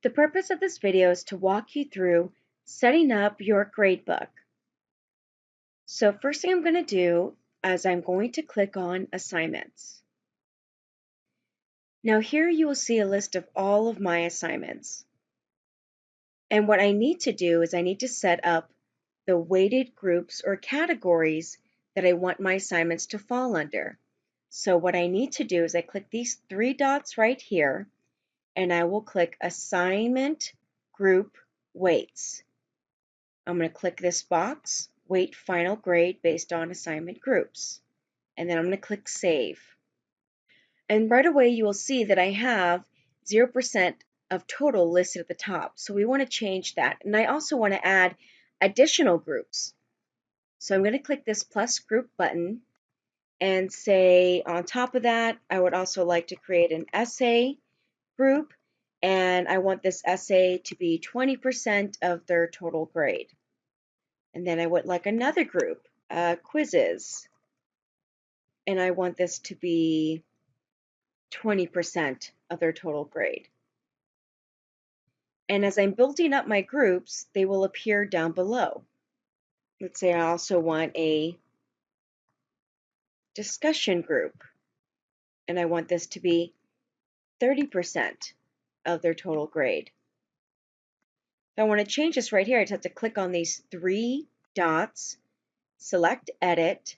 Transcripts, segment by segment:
The purpose of this video is to walk you through setting up your gradebook. So first thing I'm going to do is I'm going to click on Assignments. Now here you will see a list of all of my assignments. And what I need to do is I need to set up the weighted groups or categories that I want my assignments to fall under. So what I need to do is I click these three dots right here, and I will click Assignment Group Weights. I'm going to click this box, Weight Final Grade based on assignment groups. And then I'm going to click Save. And right away you will see that I have 0% of total listed at the top. So we want to change that. And I also want to add additional groups. So I'm going to click this plus group button and say on top of that, I would also like to create an essay group, and I want this essay to be 20% of their total grade. And then I would like another group, quizzes, and I want this to be 20% of their total grade. And as I'm building up my groups, they will appear down below. Let's say I also want a discussion group, and I want this to be 30% of their total grade. If I want to change this right here, I just have to click on these three dots, select Edit,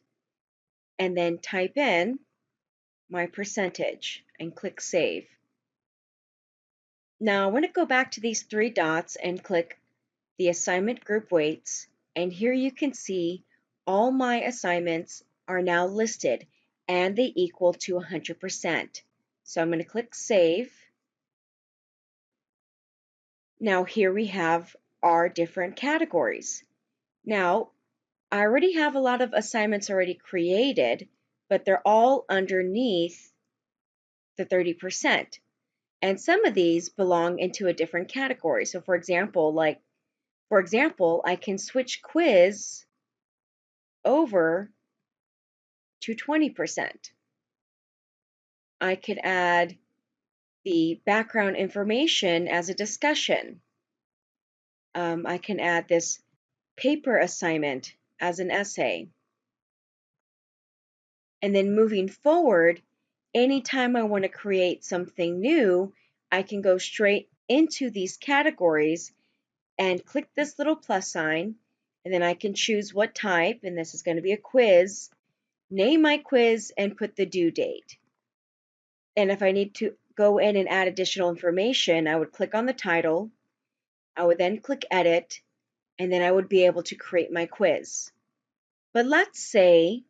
and then type in my percentage and click Save. Now I want to go back to these three dots and click the assignment group weights, and here you can see all my assignments are now listed and they equal to 100%. So I'm going to click Save. Now here we have our different categories. Now I already have a lot of assignments already created, but they're all underneath the 30%. And some of these belong into a different category. So for example, I can switch quiz over to 20%. I could add the background information as a discussion. I can add this paper assignment as an essay. And then moving forward, anytime I want to create something new, I can go straight into these categories and click this little plus sign, and then I can choose what type, and this is going to be a quiz, name my quiz, and put the due date. And if I need to go in and add additional information, I would click on the title, I would then click Edit, and then I would be able to create my quiz. But let's say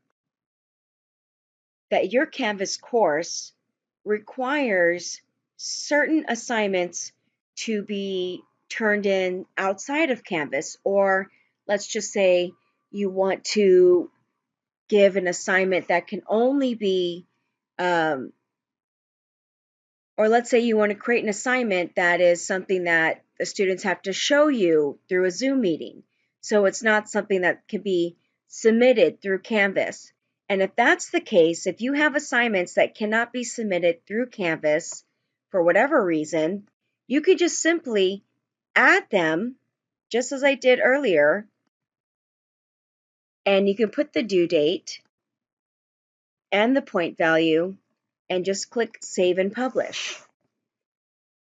that your Canvas course requires certain assignments to be turned in outside of Canvas, or let's just say you want to give an assignment that can only be, or let's say you want to create an assignment that is something that the students have to show you through a Zoom meeting. So it's not something that can be submitted through Canvas. And if that's the case, if you have assignments that cannot be submitted through Canvas for whatever reason, you could just simply add them, just as I did earlier, and you can put the due date and the point value and just click Save and Publish.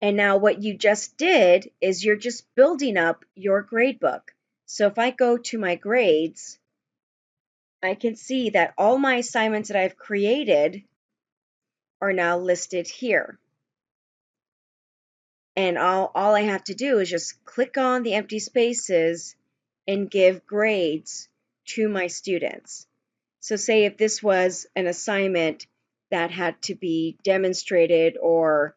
And now what you just did is you're just building up your gradebook. So if I go to my grades, I can see that all my assignments that I've created are now listed here. And all I have to do is just click on the empty spaces and give grades to my students. So say if this was an assignment that had to be demonstrated or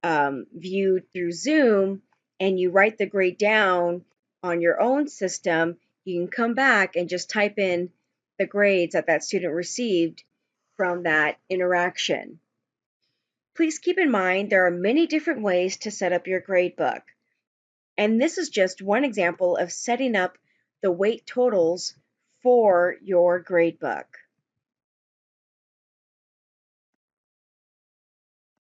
viewed through Zoom, and you write the grade down on your own system, you can come back and just type in the grades that student received from that interaction. Please keep in mind there are many different ways to set up your gradebook. And this is just one example of setting up the weight totals for your gradebook.